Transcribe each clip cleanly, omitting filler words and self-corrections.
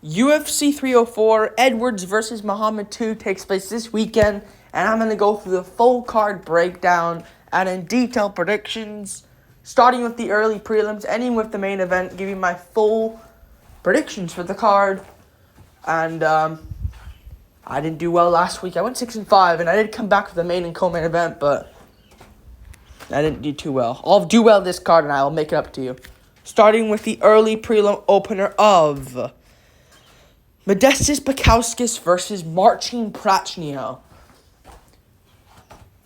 UFC 304, Edwards versus Muhammad 2 takes place this weekend, and I'm going to go through the full card breakdown and in detail predictions, starting with the early prelims, ending with the main event, giving my full predictions for the card. And I didn't do well last week. I went 6-5, and I did come back with the main and co-main event, but I didn't do too well. I'll do well this card, and I will make it up to you. Starting with the early prelim opener of Modestas Bukauskas versus Marcin Prachnio.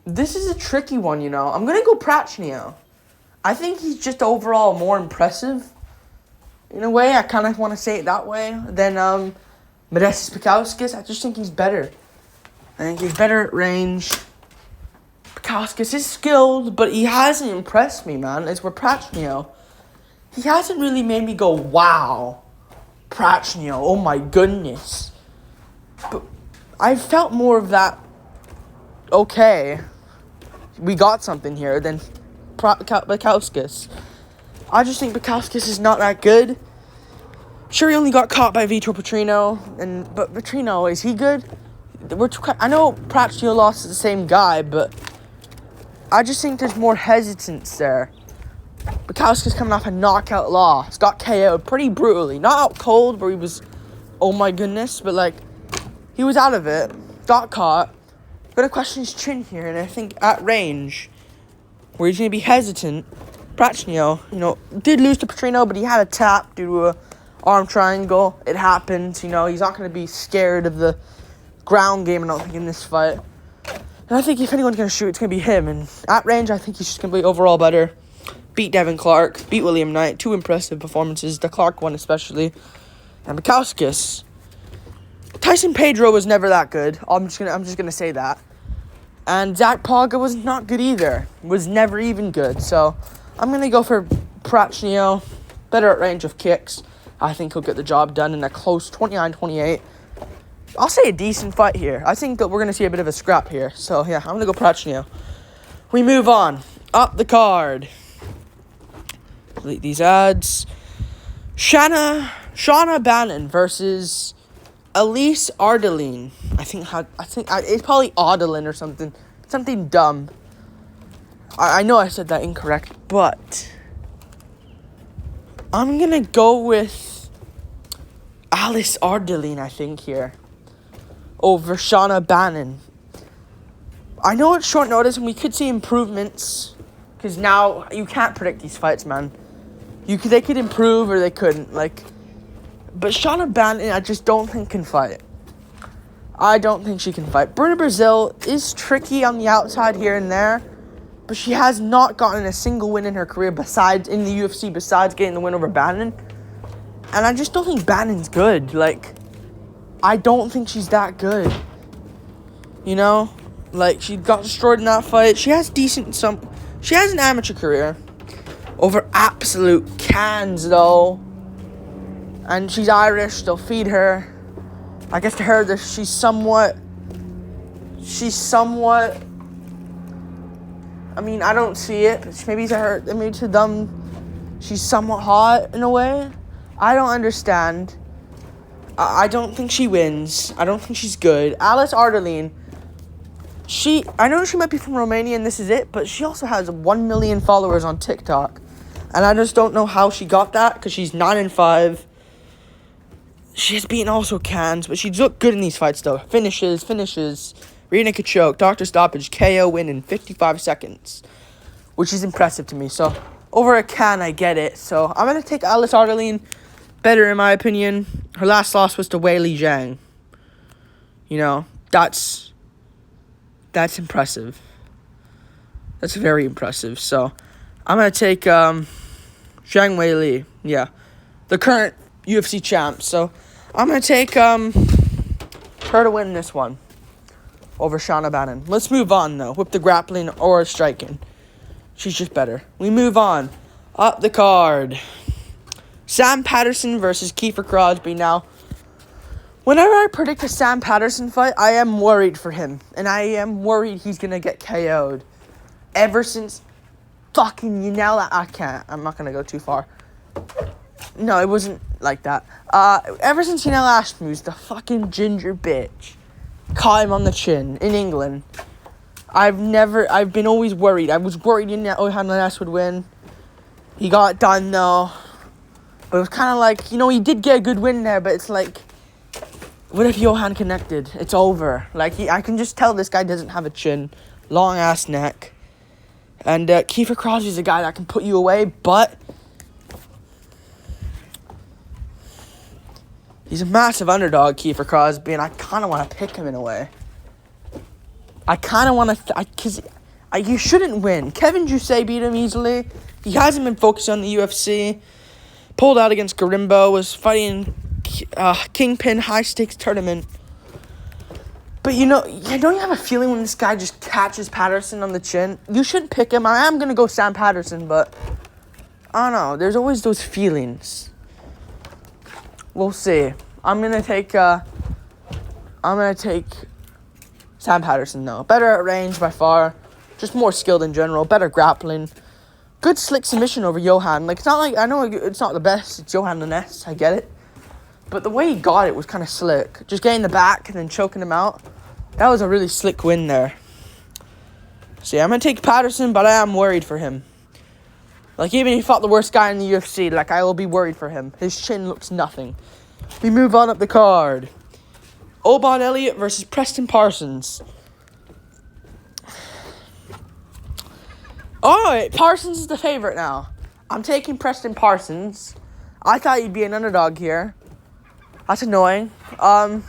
This is a tricky one, you know. I'm going to go Prachnio. I think he's just overall more impressive. In a way, I kind of want to say it that way than Modestas Bukauskas. I just think he's better. I think he's better at range. Bukauskas is skilled, but he hasn't impressed me, man. It's where Prachnio, he hasn't really made me go, wow. Prachnio, oh my goodness. But I felt more of that, okay, we got something here, than Bukauskas. I just think Bukauskas is not that good. Sure, he only got caught by Vitor Petrino, but Petrino, is he good? I know Prachnio lost to the same guy, but I just think there's more hesitance there. Bukauskas coming off a knockout loss. Got KO'd pretty brutally. Not out cold where he was, oh my goodness, but like, he was out of it. Got caught. Gonna question his chin here, and I think at range, where he's gonna be hesitant, Prachnio, did lose to Petrino, but he had a tap due to a arm triangle. It happens, he's not gonna be scared of the ground game, I don't think, in this fight. And I think if anyone's gonna shoot, it's gonna be him. And at range, I think he's just gonna be overall better. Beat Devin Clark, beat William Knight. Two impressive performances, the Clark one especially. And Bukauskas. Tyson Pedro was never that good. I'm just gonna say that. And Zach Paga was not good either. Was never even good. So I'm gonna go for Prachnio. Better at range of kicks. I think he'll get the job done in a close 29-28. I'll say a decent fight here. I think that we're gonna see a bit of a scrap here. So yeah, I'm gonna go Prachnio. We move on. Up the card. Delete these ads. Shauna Bannon versus Elise Ardeline. I think it's probably Audelin or something dumb. I know I said that incorrect, but I'm gonna go with Alice Ardeline, I think, here over Shauna Bannon. I know it's short notice and we could see improvements, because now you can't predict these fights, man. They could improve or they couldn't, but Shauna Bannon, I just don't think can fight. I don't think she can fight. Bruna Brazil is tricky on the outside here and there, but she has not gotten a single win in her career in the UFC besides getting the win over Bannon. And I just don't think Bannon's good. I don't think she's that good. She got destroyed in that fight. She has an amateur career over absolute cans, though. And she's Irish, they'll feed her. I guess to her, she's somewhat, I mean, I don't see it. Maybe to them, she's somewhat hot in a way. I don't understand. I don't think she wins. I don't think she's good. Alice Ardeline, I know she might be from Romania and this is it, but she also has 1 million followers on TikTok. And I just don't know how she got that, because she's 9-5. She has beaten also cans, but she's looked good in these fights, though. Finishes. Rear naked choke, doctor stoppage, KO win in 55 seconds, which is impressive to me. So, over a can, I get it. So, I'm going to take Alice Ardeline. Better, in my opinion. Her last loss was to Weili Zhang. That's impressive. That's very impressive. So, I'm going to take Zhang Weili. Yeah. The current UFC champ. So, I'm going to take her to win this one over Shauna Bannon. Let's move on, though, with the grappling or striking. She's just better. We move on. Up the card. Sam Patterson versus Kiefer Crosby. Now, whenever I predict a Sam Patterson fight, I am worried for him. And I am worried he's going to get KO'd. Ever since fucking Yanela, I'm not going to go too far. No, it wasn't like that. Ever since he now asked me, who's the fucking ginger bitch caught him on the chin in England. I've been always worried. I was worried Johan Lanes would win. He got it done though. But it was kind of like, he did get a good win there, but it's like, what if Johan connected? It's over. Like, I can just tell this guy doesn't have a chin. Long ass neck. And Kiefer Crosby's a guy that can put you away, but he's a massive underdog, Kiefer Crosby, and I kind of want to pick him in a way. I kind of want to, because you shouldn't win. Kevin Jousset beat him easily. He hasn't been focused on the UFC. Pulled out against Garimbo, was fighting Kingpin high-stakes tournament. But, don't you have a feeling when this guy just catches Patterson on the chin? You shouldn't pick him. I am going to go Sam Patterson, but I don't know. There's always those feelings. We'll see. I'm going to take Sam Patterson, though. Better at range by far. Just more skilled in general. Better grappling. Good slick submission over Johan. Like, it's not like, I know it's not the best. It's Johan Lanes. I get it. But the way he got it was kind of slick. Just getting the back and then choking him out. That was a really slick win there. So, yeah, I'm going to take Patterson, but I am worried for him. Like, even if he fought the worst guy in the UFC, like, I will be worried for him. His chin looks nothing. We move on up the card. Obon Elliott versus Preston Parsons. Alright, Parsons is the favorite now. I'm taking Preston Parsons. I thought he'd be an underdog here. That's annoying. Damn,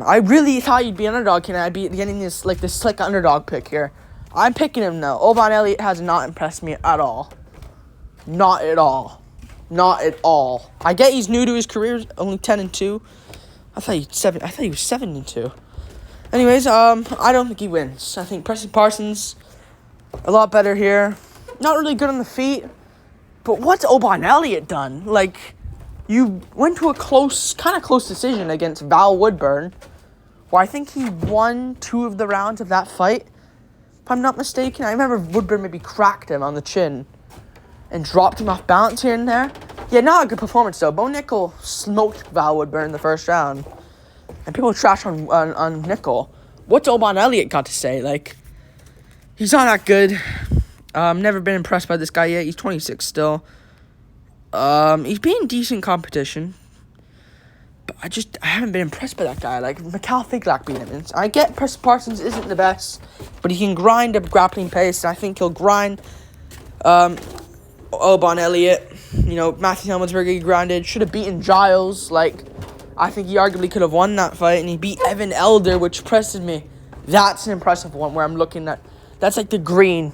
I really thought he'd be an underdog here, and I'd be getting this slick underdog pick here. I'm picking him though. Obon Elliott has not impressed me at all. Not at all. Not at all. I get he's new to his career, only 10-2. I thought he was 7-2. Anyways, I don't think he wins. I think Preston Parsons a lot better here. Not really good on the feet. But what's Obon Elliott done? Like, you went to a kind of close decision against Val Woodburn, where I think he won 2 of the rounds of that fight. If I'm not mistaken, I remember Woodburn maybe cracked him on the chin and dropped him off balance here and there. Yeah, not a good performance though. Bo Nickel smoked Val Woodburn in the first round. And people trash on Nickel. What's Obon Elliott got to say? Like, he's not that good. Never been impressed by this guy yet. He's 26 still. He's been decent competition. But I haven't been impressed by that guy. Like, Mikhail Figlak beat him. I get Preston Parsons isn't the best, but he can grind a grappling pace. And I think he'll grind Obon Elliott. Matthew Helmetsberger he grinded. Should have beaten Giles. Like, I think he arguably could have won that fight. And he beat Evan Elder, which impresses me. That's an impressive one where I'm looking at. That's like the green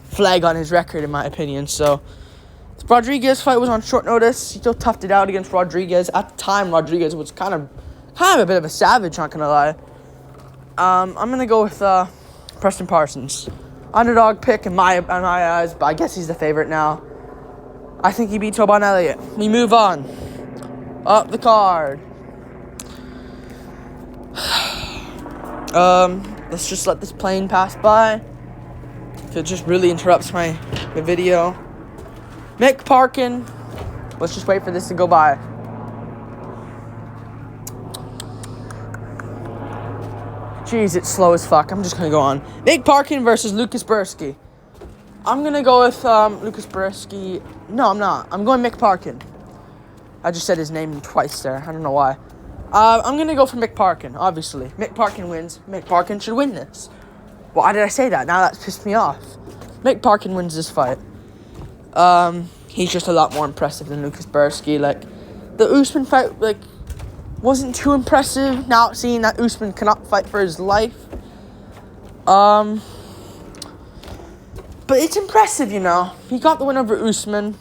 flag on his record, in my opinion. So, the Rodriguez fight was on short notice. He still toughed it out against Rodriguez. At the time, Rodriguez was kind of a bit of a savage, not going to lie. I'm going to go with Preston Parsons. Underdog pick in my eyes, but I guess he's the favorite now. I think he beats Obon Elliott. We move on. Up the card. Let's just let this plane pass by. If it just really interrupts my video. Mick Parkin. Let's just wait for this to go by. Jeez, it's slow as fuck. I'm just going to go on. Mick Parkin versus Lucas Bursky. I'm going to go with Lucas Bursky. No, I'm not. I'm going Mick Parkin. I just said his name twice there. I don't know why. I'm going to go for Mick Parkin, obviously. Mick Parkin wins. Mick Parkin should win this. Why did I say that? Now that's pissed me off. Mick Parkin wins this fight. He's just a lot more impressive than Lucas Bursky. Like, the Usman fight, wasn't too impressive. Now seeing that Usman cannot fight for his life. But it's impressive, He got the win over Usman.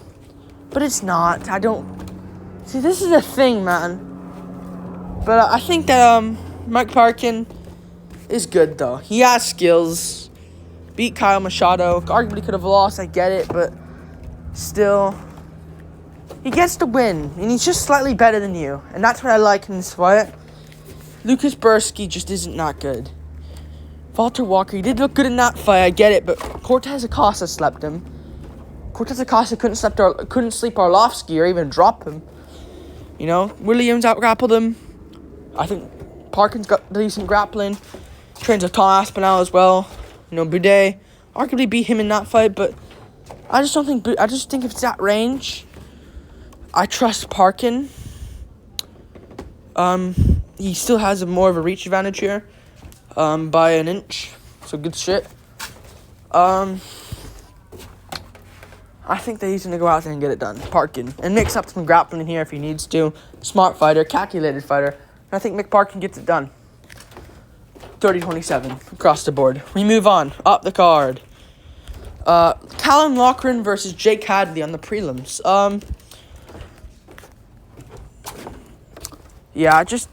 But it's not. See, this is the thing, man. But I think that, Mike Parkin is good, though. He has skills. Beat Kyle Machado. Arguably could have lost, I get it, but still. He gets the win, and he's just slightly better than you. And that's what I like in this fight. Lucas Bursky just isn't that good. Walter Walker, he did look good in that fight, I get it, but Cortez Acosta slept him. Cortez Acosta couldn't sleep Arlovsky or even drop him. You know, Williams out-grappled him. I think Parkin's got decent grappling. Trains with Tom Aspinall as well. You know, Boudet arguably beat him in that fight, but I just think if it's that range, I trust Parkin. He still has more of a reach advantage here, by an inch. So good shit. I think that he's going to go out there and get it done. Parkin. And mix up some grappling here if he needs to. Smart fighter, calculated fighter. And I think Mick Parkin gets it done. 30-27 across the board. We move on. Up the card. Callum Loughran versus Jake Hadley on the prelims. Yeah, I just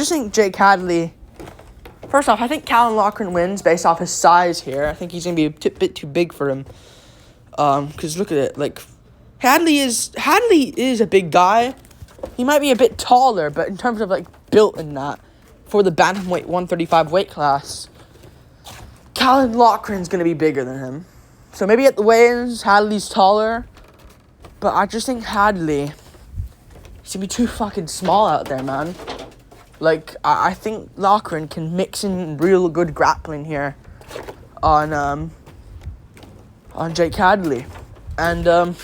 think Jake Hadley... First off, I think Callum Loughran wins based off his size here. I think he's going to be a bit too big for him. Because look at it, like, Hadley is a big guy. He might be a bit taller, but in terms of, like, built and that, for the bantamweight 135 weight class, Callum Loughran's going to be bigger than him. So maybe at the weigh-ins, Hadley's taller, but I just think Hadley, he's going to be too fucking small out there, man. Like, I think Loughran can mix in real good grappling here on Jake Hadley. And,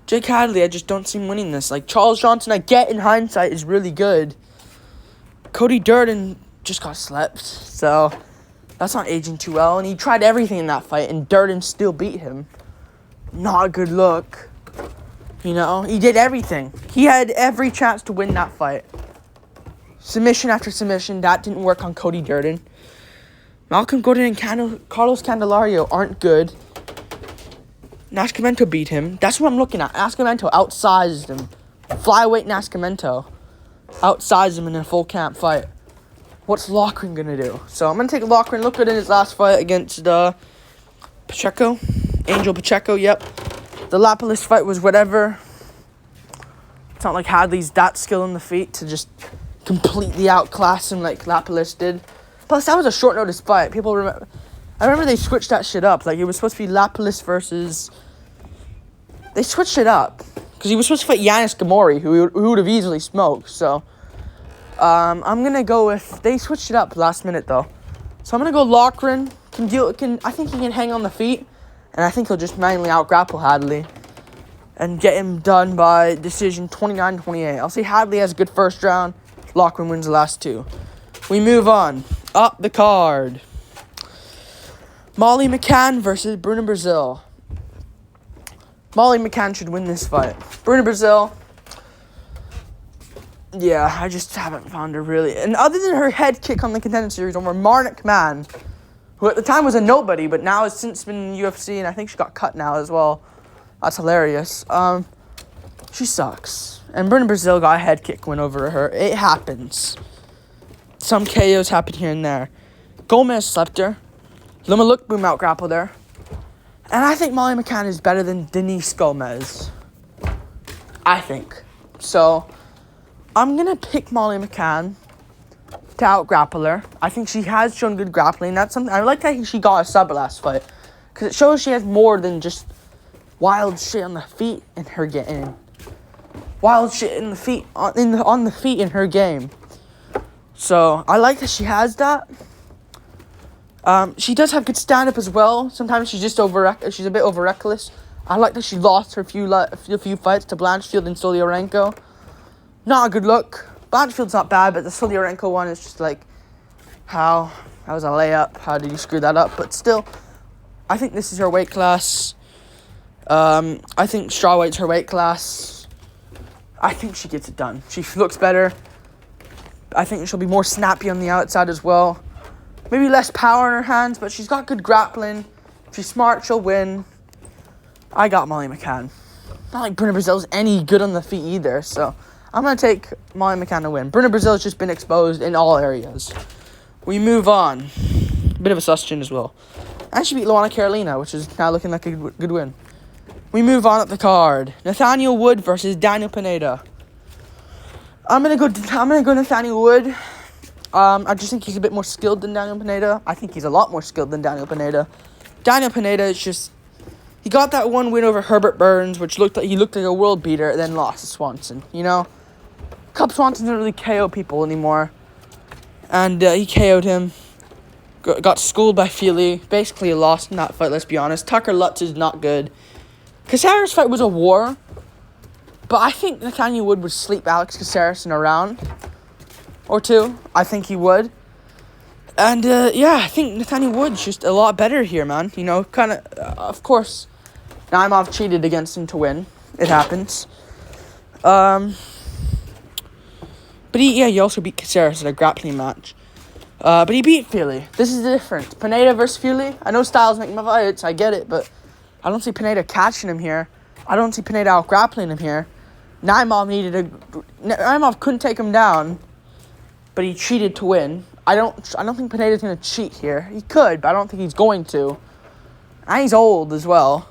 Jake Hadley, I just don't see him winning this. Like, Charles Johnson, I get in hindsight, is really good. Cody Durden just got slept, so that's not aging too well. And he tried everything in that fight, and Durden still beat him. Not a good look. You know, he did everything. He had every chance to win that fight. Submission after submission, that didn't work on Cody Durden. Malcolm Gordon and Carlos Candelario aren't good. Nascimento beat him. That's what I'm looking at. Nascimento outsized him. Flyweight Nascimento outsized him in a full camp fight. What's Loughran going to do? So I'm going to take Loughran. Look good in his last fight against Pacheco. Angel Pacheco, yep. The Lapalus fight was whatever. It's not like Hadley's that skilled on the feet to just completely outclass him like Lapalus did. Plus, that was a short notice fight. People remember. I remember they switched that shit up. Like, it was supposed to be Lapalus versus... They switched it up. Because he was supposed to fight Yanis Gamori, who would have easily smoked. So, I'm going to go with... They switched it up last minute, though. So, I'm going to go Loughran. I think he can hang on the feet. And I think he'll just manually out-grapple Hadley. And get him done by decision 29-28. I'll say Hadley has a good first round. Loughran wins the last two. We move on. Up the card. Molly McCann versus Bruno Brazil. Molly McCann should win this fight. Bruno Brazil, yeah, I just haven't found her really. And other than her head kick on the Contender Series over Marnik Man, who at the time was a nobody, but now has since been in UFC, and I think she got cut now as well. That's hilarious. She sucks. And Bruno Brazil got a head kick win over her. It happens. Some KOs happen here and there. Gomez slept her. Lima Lookboom out-grappled her. And I think Molly McCann is better than Denise Gomez. I think. So, I'm going to pick Molly McCann to out-grapple her. I think she has shown good grappling. That's something I like that she got a sub last fight. Because it shows she has more than just wild shit on the feet in her game. Wild shit in the feet, on the feet in her game. So, I like that she has that. She does have good stand-up as well. Sometimes she's just she's a bit over-reckless. I like that she lost her few fights to Blanchfield and Solyarenko. Not a good look. Blanchfield's not bad, but the Solyarenko one is just like, how? That was a layup. How did you screw that up? But still, I think this is her weight class. I think strawweight's her weight class. I think she gets it done. She looks better. I think she'll be more snappy on the outside as well. Maybe less power in her hands, but she's got good grappling. If she's smart, she'll win. I got Molly McCann. Not like Bruno Brazil's any good on the feet either, so I'm going to take Molly McCann to win. Bruno Brazil's just been exposed in all areas. We move on. Bit of a sus chin as well. And she beat Luana Carolina, which is now looking like a good win. We move on up the card. Nathaniel Wood versus Daniel Pineda. I'm gonna go Nathaniel Wood. I just think he's a bit more skilled than Daniel Pineda. I think he's a lot more skilled than Daniel Pineda. Daniel Pineda is just he got that one win over Herbert Burns, which looked like a world beater, then lost to Swanson. You know, Cub Swanson doesn't really KO people anymore, and he KO'd him. Got schooled by Feely. Basically lost in that fight, let's be honest. Tucker Lutz is not good. Caceres' fight was a war, but I think Nathaniel Wood would sleep Alex Caceres in a round or two. I think he would. And, yeah, I think Nathaniel Wood's just a lot better here, man. You know, kind of course, Naimov cheated against him to win. It happens. But he also beat Caceres in a grappling match. But he beat Feely. This is the difference. Pineda versus Feely. I know styles make my fights. I get it, but I don't see Pineda catching him here. I don't see Pineda out grappling him here. Naimov couldn't take him down, but he cheated to win. I don't think Pineda's gonna cheat here. He could, but I don't think he's going to. And he's old as well.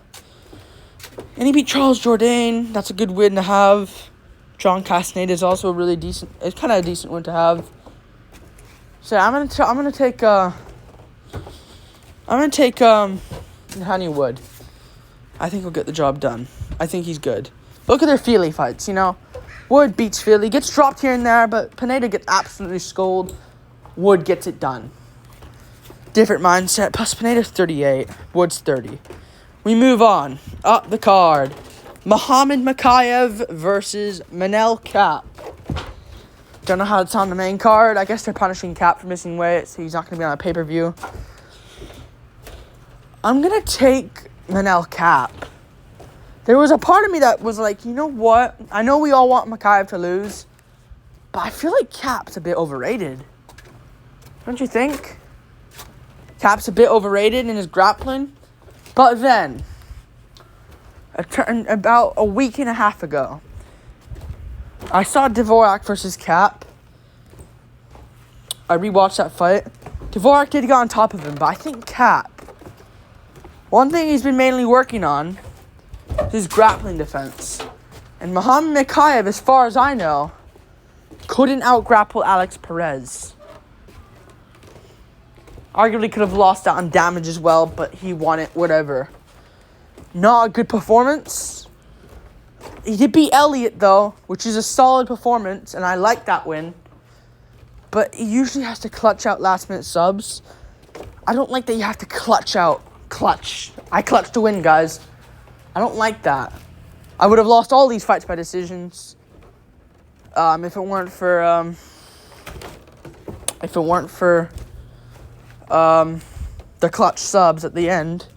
And he beat Charles Jourdain. That's a good win to have. John Castaneda is also a really decent. It's kind of a decent win to have. So I'm gonna take Nathaniel Wood. I think he'll get the job done. I think he's good. Look at their Feely fights, you know. Wood beats Feely, gets dropped here and there, but Pineda gets absolutely schooled. Wood gets it done. Different mindset. Plus Pineda's 38. Wood's 30. We move on. Up the card. Muhammad Makayev versus Manel Cap. Don't know how it's on the main card. I guess they're punishing Cap for missing weight, so he's not going to be on a pay-per-view. I'm going to take Manel Cap. There was a part of me that was like, you know what? I know we all want Makayev to lose, but I feel like Cap's a bit overrated. Don't you think? Cap's a bit overrated in his grappling. But then, about a week and a half ago, I saw Dvorak versus Cap. I rewatched that fight. Dvorak did get on top of him, but I think Cap, one thing he's been mainly working on is his grappling defense. And Muhammad Makayev, as far as I know, couldn't out-grapple Alex Perez. Arguably could have lost out on damage as well, but he won it, whatever. Not a good performance. He did beat Elliott, though, which is a solid performance, and I like that win. But he usually has to clutch out last-minute subs. I don't like that you have to clutch out. Clutch. I clutch to win, guys. I don't like that. I would have lost all these fights by decisions. If it weren't for the clutch subs at the end.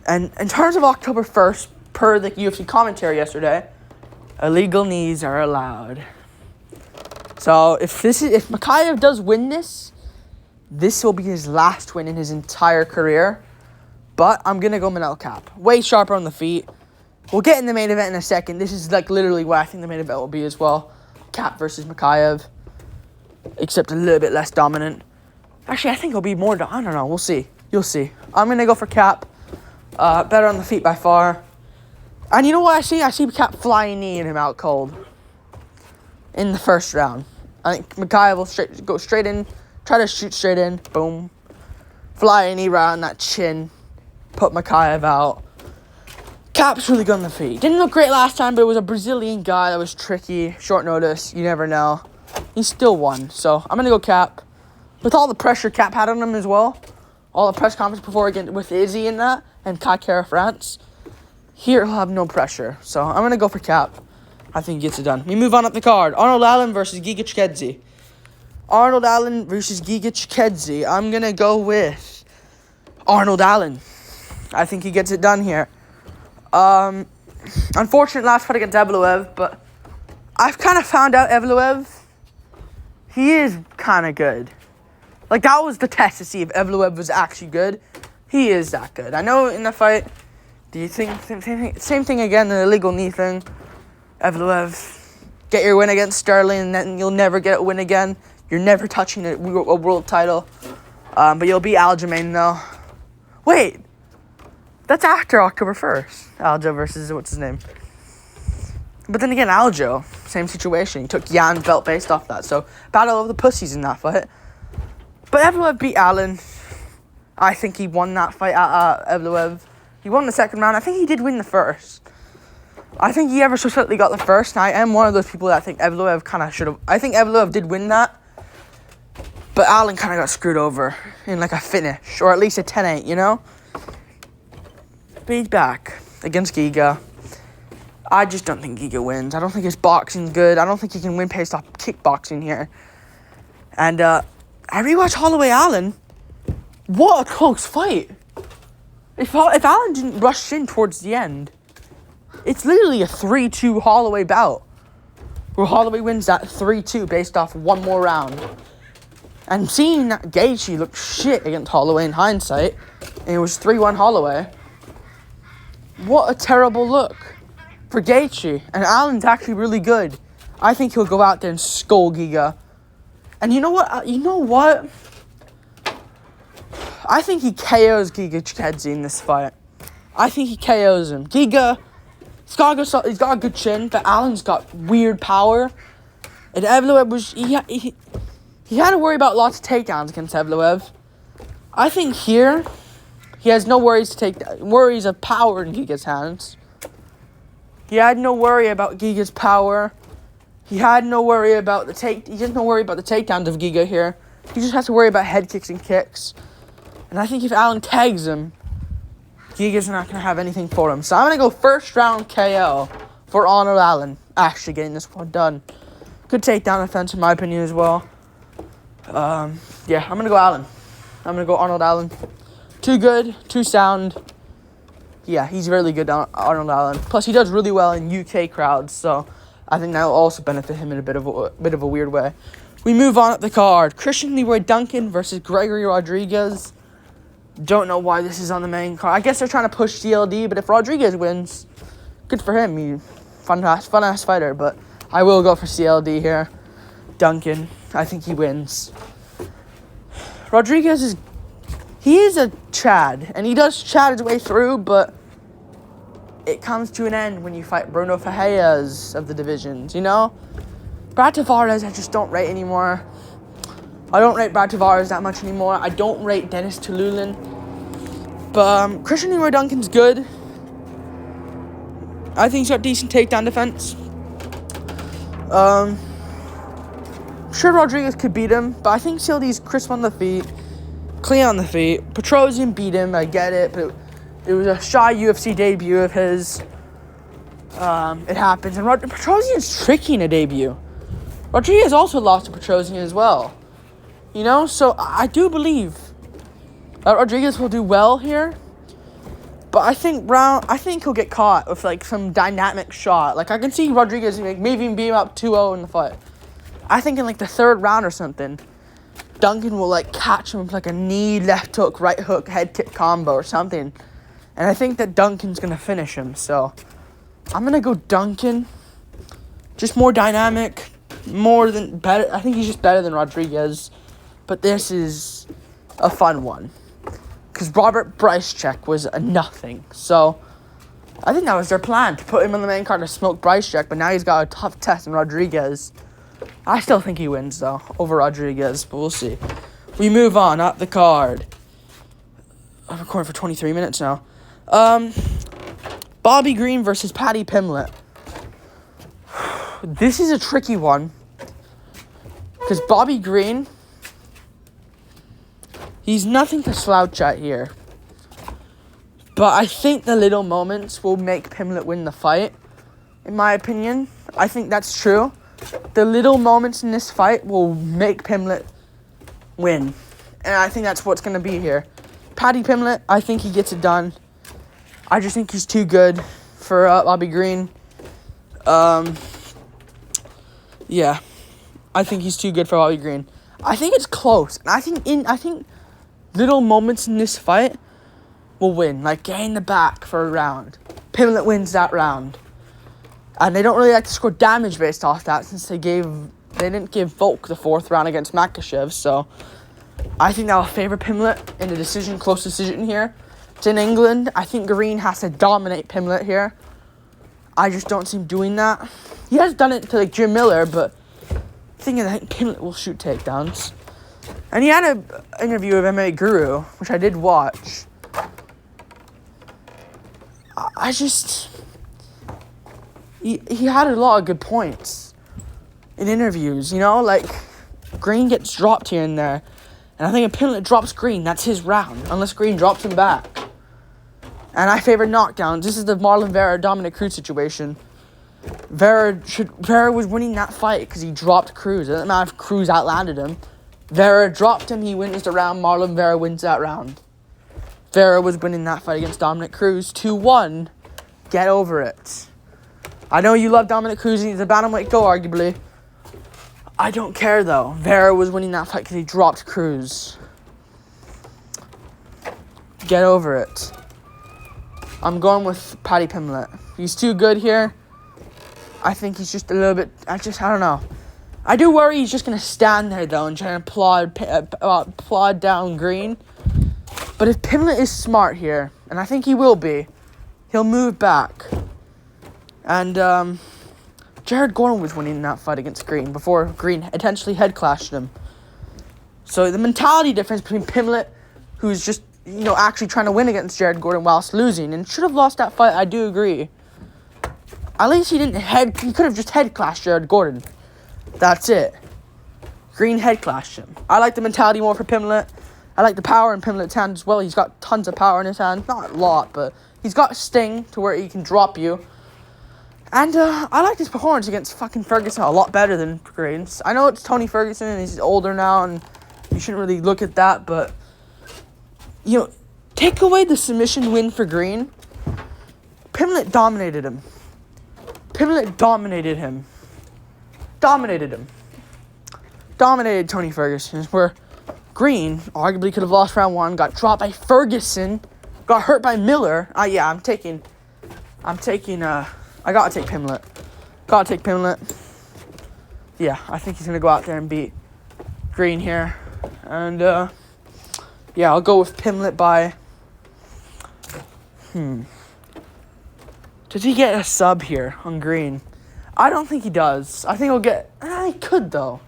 And in terms of October 1st, per the UFC commentary yesterday, illegal knees are allowed. So if Makayev does win this will be his last win in his entire career. But I'm gonna go Manel Cap. Way sharper on the feet. We'll get in the main event in a second. This is like literally what I think the main event will be as well. Cap versus Makayev. Except a little bit less dominant. Actually, I think it'll be more, I don't know, we'll see. You'll see. I'm gonna go for Cap. Better on the feet by far. And you know what I see? I see Cap flying kneeing him out cold. In the first round. I think Makayev will go straight in. Try to shoot straight in. Boom. Flying knee right on that chin. Put Makayev out. Cap's really good on the feet. Didn't look great last time, but it was a Brazilian guy that was tricky. Short notice. You never know. He still won. So, I'm going to go Cap. With all the pressure Cap had on him as well. All the press conference before again with Izzy and that. And Kai Kara France. Here, he'll have no pressure. So, I'm going to go for Cap. I think he gets it done. We move on up the card. Arnold Allen versus Giga Chikadze. Arnold Allen versus Giga Chikadze. I'm going to go with Arnold Allen. I think he gets it done here. Unfortunate last fight against Evloev, but I've kind of found out Evloev, he is kind of good. Like, that was the test to see if Evloev was actually good. He is that good. I know in the fight, do you think, same thing again, the illegal knee thing. Evloev, get your win against Sterling, and then you'll never get a win again. You're never touching a world title. But you'll beat Aljamain, though. Wait. That's after October 1st. Aljo versus, what's his name? But then again, Aljo, same situation. He took Jan's belt based off that. So, battle of the pussies in that fight. But Evloev beat Allen. I think he won that fight at Evloev. He won the second round. I think he did win the first. I think he ever so slightly got the first. And I am one of those people that think Evloev kind of should have. I think Evloev did win that. But Allen kind of got screwed over in like a finish. Or at least a 10-8, you know? But he's back against Giga. I just don't think Giga wins. I don't think his boxing's good. I don't think he can win based off kickboxing here. And I rewatched Holloway Allen. What a close fight. If Allen didn't rush in towards the end, it's literally a 3-2 Holloway bout. Where Holloway wins that 3-2 based off one more round. And seeing that Gaethje looked shit against Holloway in hindsight, and it was 3-1 Holloway, what a terrible look for Gaethje. And Allen's actually really good. I think he'll go out there and skull Giga. And you know what? I think he KOs Giga Chikadze in this fight. I think he KOs him. Giga, he's got a good chin, but Allen's got weird power. And Evloev was... He had to worry about lots of takedowns against Evloev. I think here, he has no worries of power in Giga's hands. He had no worry about Giga's power. He had no worry about the takedowns of Giga here. He just has to worry about head kicks and kicks. And I think if Allen tags him, Giga's not going to have anything for him. So I'm going to go first round KO for Arnold Allen. Actually getting this one done. Good takedown defense in my opinion as well. Yeah, I'm going to go Allen. I'm going to go Arnold Allen. Too good, too sound. Yeah, he's really good, Arnold Allen. Plus, he does really well in UK crowds, so I think that will also benefit him in a bit of a weird way. We move on up the card. Christian Leroy Duncan versus Gregory Rodriguez. Don't know why this is on the main card. I guess they're trying to push CLD, but if Rodriguez wins, good for him. He's fun-ass fighter, but I will go for CLD here. Duncan, I think he wins. Rodriguez he is a Chad, and he does Chad his way through, but it comes to an end when you fight Bruno Fajeas of the divisions, you know? Brad Tavares, I just don't rate anymore. I don't rate Brad Tavares that much anymore. I don't rate Dennis Tululin. But Christian Leroy Duncan's good. I think he's got decent takedown defense. Sure, Rodriguez could beat him, but I think CLD's crisp on the feet, clean on the feet. Petrosian beat him, I get it, but it was a shy UFC debut of his. It happens, and Petrosian's tricky in a debut. Rodriguez also lost to Petrosian as well. You know, so I do believe that Rodriguez will do well here. But I think he'll get caught with like some dynamic shot. Like I can see Rodriguez maybe even beat him up 2-0 in the fight. I think in like the third round or something, Duncan will like catch him with like a knee, left hook, right hook, head kick combo or something. And I think that Duncan's gonna finish him. So I'm gonna go Duncan. Just more dynamic, better. I think he's just better than Rodriguez. But this is a fun one. Because Robert Brycecheck was a nothing. So I think that was their plan, to put him on the main card to smoke Brycecheck. But now he's got a tough test in Rodriguez. I still think he wins, though, over Rodriguez. But we'll see. We move on up the card. I'm recording for 23 minutes now. Bobby Green versus Paddy Pimblett. This is a tricky one. Because Bobby Green, he's nothing to slouch at here. But I think the little moments will make Pimblett win the fight. In my opinion, I think that's true. The little moments in this fight will make Pimblett win. And I think that's what's going to be here. Paddy Pimblett, I think he gets it done. I just think he's too good for Bobby Green. Yeah. I think he's too good for Bobby Green. I think it's close. And I think little moments in this fight will win. Like getting the back for a round. Pimblett wins that round. And they don't really like to score damage based off that, since they didn't give Volk the fourth round against Makhachev. So I think that will favor Pimblett in a close decision here. It's in England. I think Green has to dominate Pimblett here. I just don't see him doing that. He has done it to like Jim Miller, but I think Pimblett will shoot takedowns. And he had an interview with MMA Guru, which I did watch. He had a lot of good points in interviews, you know, like Green gets dropped here and there. And I think if Pimlet drops Green, that's his round, unless Green drops him back. And I favor knockdowns. This is the Marlon Vera Dominic Cruz situation. Vera was winning that fight because he dropped Cruz. It doesn't matter if Cruz outlanded him. Vera dropped him, he wins the round. Marlon Vera wins that round. Vera was winning that fight against Dominic Cruz 2-1. Get over it. I know you love Dominic Cruz and he's a bantamweight go, arguably. I don't care, though. Vera was winning that fight because he dropped Cruz. Get over it. I'm going with Paddy Pimblett. He's too good here. I think he's just a little bit... I don't know. I do worry he's just going to stand there, though, and try to plod down Green. But if Pimblett is smart here, and I think he will be, he'll move back. And, Jared Gordon was winning that fight against Green before Green intentionally head clashed him. So the mentality difference between Pimblett, who's just, you know, actually trying to win against Jared Gordon whilst losing, and should have lost that fight, I do agree. At least he could have just head clashed Jared Gordon. That's it. Green head clashed him. I like the mentality more for Pimblett. I like the power in Pimblett's hand as well. He's got tons of power in his hand. Not a lot, but he's got sting to where he can drop you. And I like his performance against fucking Ferguson a lot better than Green's. I know it's Tony Ferguson and he's older now and you shouldn't really look at that, but, you know, take away the submission win for Green. Pimblett dominated him. Dominated Tony Ferguson, where Green arguably could have lost round 1, got dropped by Ferguson, got hurt by Miller. I gotta take Pimblett. Yeah, I think he's gonna go out there and beat Green here. And yeah, I'll go with Pimblett by Does he get a sub here on Green? I don't think he does. I think he'll get... he could, though.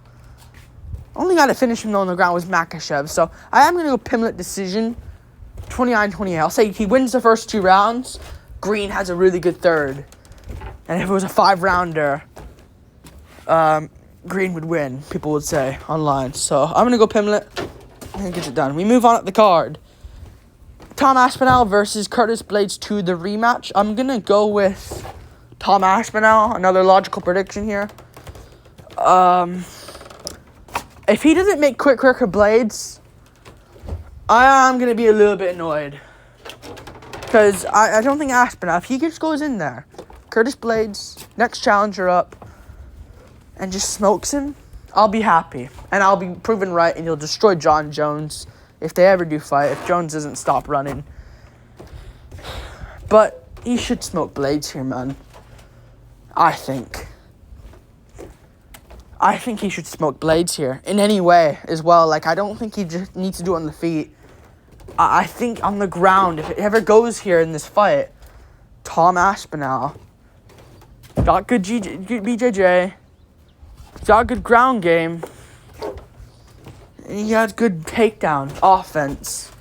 Only guy to finish him, though, on the ground was Makhachev. So, I am going to go Pimblett decision. 29-28. I'll say he wins the first 2 rounds. Green has a really good third. And if it was a 5-rounder, Green would win, people would say online. So, I'm going to go Pimblett and get it done. We move on up the card. Tom Aspinall versus Curtis Blades 2, the rematch. I'm going to go with Tom Aspinall. Another logical prediction here. If he doesn't make quick work of Blades, I'm going to be a little bit annoyed. Because I don't think Aspinall, if he just goes in there, Curtis Blades, next challenger up, and just smokes him, I'll be happy. And I'll be proven right, and he'll destroy John Jones if they ever do fight, if Jones doesn't stop running. But he should smoke Blades here, man. I think he should smoke Blades here in any way as well. Like, I don't think he just needs to do it on the feet. I think on the ground, if it ever goes here in this fight, Tom Aspinall got good BJJ, got good ground game, and he has good takedown offense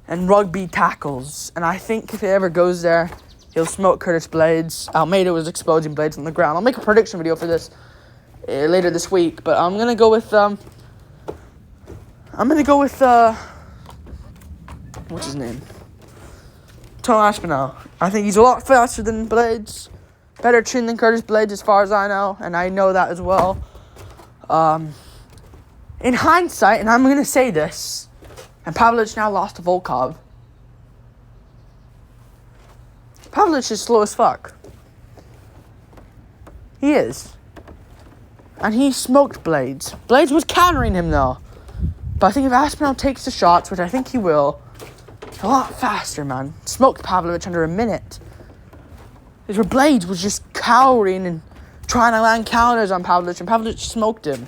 and rugby tackles. And I think if it ever goes there, he'll smoke Curtis Blades. Almeida was exposing Blades on the ground. I'll make a prediction video for this later this week, but I'm gonna go with what's his name? Tom Aspinall. I think he's a lot faster than Blades. Better chin than Curtis Blades as far as I know, and I know that as well. In hindsight, and I'm going to say this, and Pavlovich now lost to Volkov. Pavlovich is slow as fuck. He is. And he smoked Blades. Blades was countering him, though. But I think if Aspinall takes the shots, which I think he will, a lot faster, man. Smoked Pavlovich under a minute. Where Blades was just cowering and trying to land counters on Pavlovich, and Pavlovich smoked him.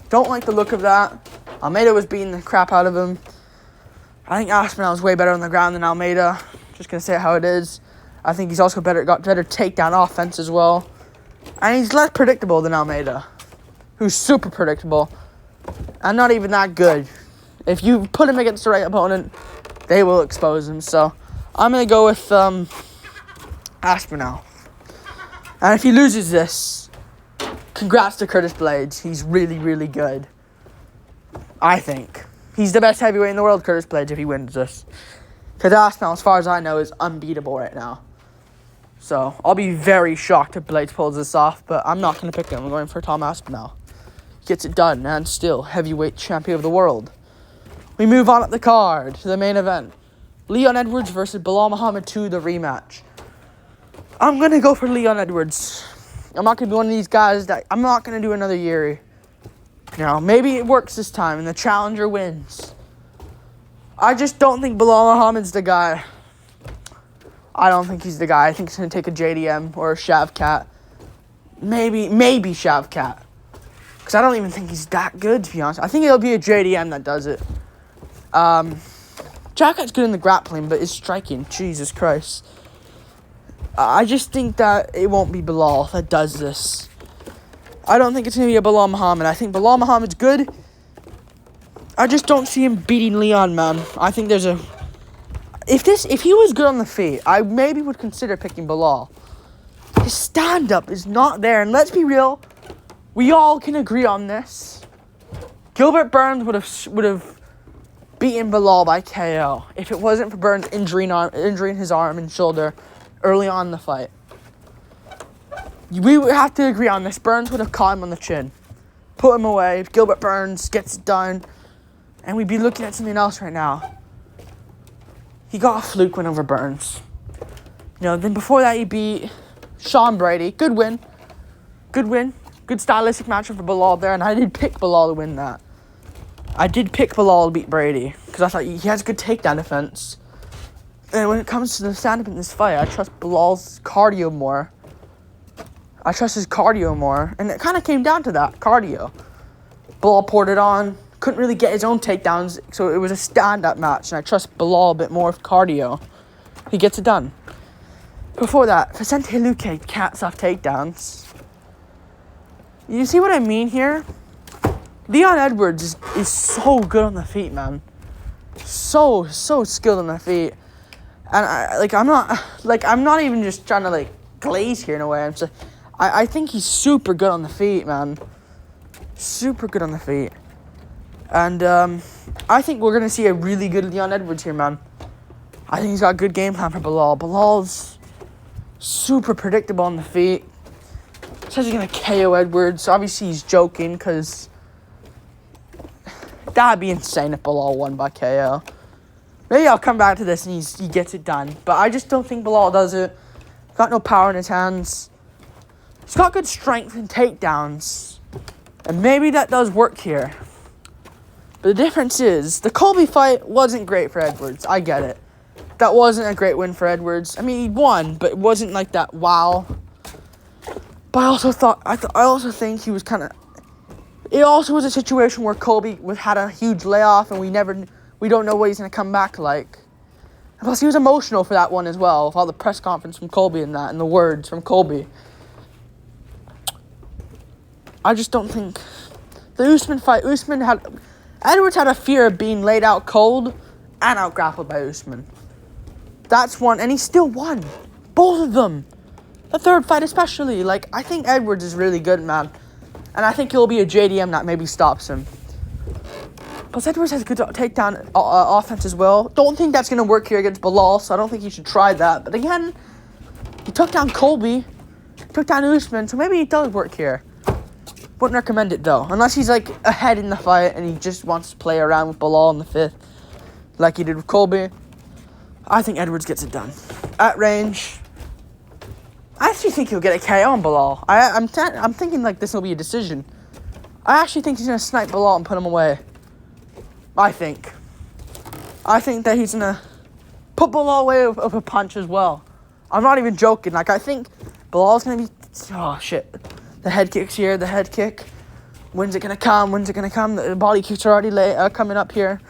Don't like the look of that. Almeida was beating the crap out of him. I think Aspinall is way better on the ground than Almeida. Just going to say it how it is. I think he's also got better takedown offense as well. And he's less predictable than Almeida, who's super predictable and not even that good. If you put him against the right opponent, they will expose him. So I'm going to go with Aspinall. And if he loses this, congrats to Curtis Blades. He's really, really good. I think. He's the best heavyweight in the world, Curtis Blades, if he wins this. Because Aspinall, as far as I know, is unbeatable right now. So, I'll be very shocked if Blades pulls this off, but I'm not going to pick him. I'm going for Tom Aspinall. Gets it done, and still heavyweight champion of the world. We move on at the card to the main event. Leon Edwards versus Bilal Muhammad 2, the rematch. I'm going to go for Leon Edwards. I'm not going to be one of these guys that... I'm not going to do another Yuri. Maybe it works this time and the challenger wins. I just don't think Bilal Muhammad's the guy. I don't think he's the guy. I think he's going to take a JDM or a Shavkat. Maybe Shavkat. Because I don't even think he's that good, to be honest. I think it'll be a JDM that does it. Shavkat's good in the grappling, but his striking, Jesus Christ. I just think that it won't be Bilal that does this. I don't think it's going to be a Bilal Muhammad. I think Bilal Muhammad's good. I just don't see him beating Leon, man. I think there's a... If he was good on the feet, I maybe would consider picking Bilal. His stand-up is not there. And let's be real, we all can agree on this. Gilbert Burns would have beaten Bilal by KO if it wasn't for Burns injuring his arm and shoulder early on in the fight. We would have to agree on this. Burns would have caught him on the chin. Put him away. Gilbert Burns gets it done. And we'd be looking at something else right now. He got a fluke win over Burns. Then before that he beat Sean Brady. Good win. Good stylistic matchup for Bilal there. And I did pick Bilal to win that. I did pick Bilal to beat Brady. Because I thought he has good takedown defense. And when it comes to the stand-up in this fight, I trust Bilal's cardio more. I trust his cardio more. And it kind of came down to that, cardio. Bilal poured it on. Couldn't really get his own takedowns. So it was a stand-up match. And I trust Bilal a bit more with cardio. He gets it done. Before that, Vicente Luque cats off takedowns. You see what I mean here? Leon Edwards is so good on the feet, man. So skilled on the feet. And I'm not even just trying to glaze here in a way. I think he's super good on the feet, man. Super good on the feet. And I think we're gonna see a really good Leon Edwards here, man. I think he's got a good game plan for Bilal. Bilal's super predictable on the feet. Says he's gonna KO Edwards. Obviously he's joking because that'd be insane if Bilal won by KO. Maybe I'll come back to this and he gets it done. But I just don't think Bilal does it. Got no power in his hands. He's got good strength and takedowns. And maybe that does work here. But the difference is, the Colby fight wasn't great for Edwards. I get it. That wasn't a great win for Edwards. I mean, he won, but it wasn't like that wow. But I also think he was kind of... It also was a situation where Colby had a huge layoff and we don't know what he's going to come back like. Plus, he was emotional for that one as well, with all the press conference from Colby and that, and the words from Colby. I just don't think... The Usman fight, Edwards had a fear of being laid out cold and out-grappled by Usman. That's one, and he still won. Both of them. The third fight especially. I think Edwards is really good, man. And I think he'll be a JDM that maybe stops him. Plus, Edwards has good takedown offense as well. Don't think that's going to work here against Bilal, so I don't think he should try that. But again, he took down Colby, took down Usman, so maybe it does work here. Wouldn't recommend it, though. Unless he's, ahead in the fight and he just wants to play around with Bilal in the fifth, like he did with Colby. I think Edwards gets it done. At range, I actually think he'll get a KO on Bilal. I'm thinking, this will be a decision. I actually think he's going to snipe Bilal and put him away. I think that he's going to put Bilal away with a punch as well. I'm not even joking. I think Bilal's going to be... Oh, shit. The head kick's here. The head kick. When's it going to come? The body kicks are already coming up here.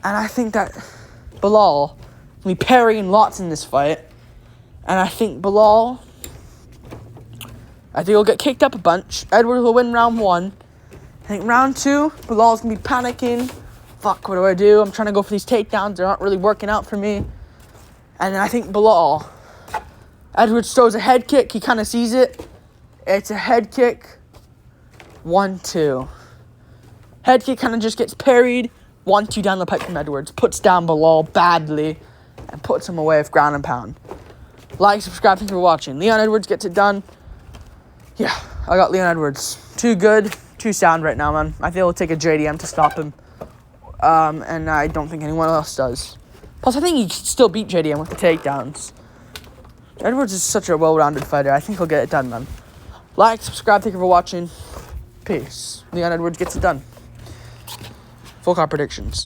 And I think that Bilal will be parrying lots in this fight. And I think he'll get kicked up a bunch. Edwards will win round 1. I think round 2, Bilal's going to be panicking. Fuck, what do I do? I'm trying to go for these takedowns. They're not really working out for me. And I think Bilal Edwards throws a head kick. He kind of sees it. It's a head kick. 1-2. Head kick kind of just gets parried. 1-2 down the pipe from Edwards. Puts down Bilal badly and puts him away with ground and pound. Like, subscribe, thank you for watching. Leon Edwards gets it done. Yeah, I got Leon Edwards. Too good, too sound right now, man. I think it'll take a JDM to stop him. And I don't think anyone else does. Plus, I think he still beat JDM with the takedowns. Edwards is such a well-rounded fighter. I think he'll get it done, man. Like, subscribe, thank you for watching. Peace. Leon Edwards gets it done. Full card predictions.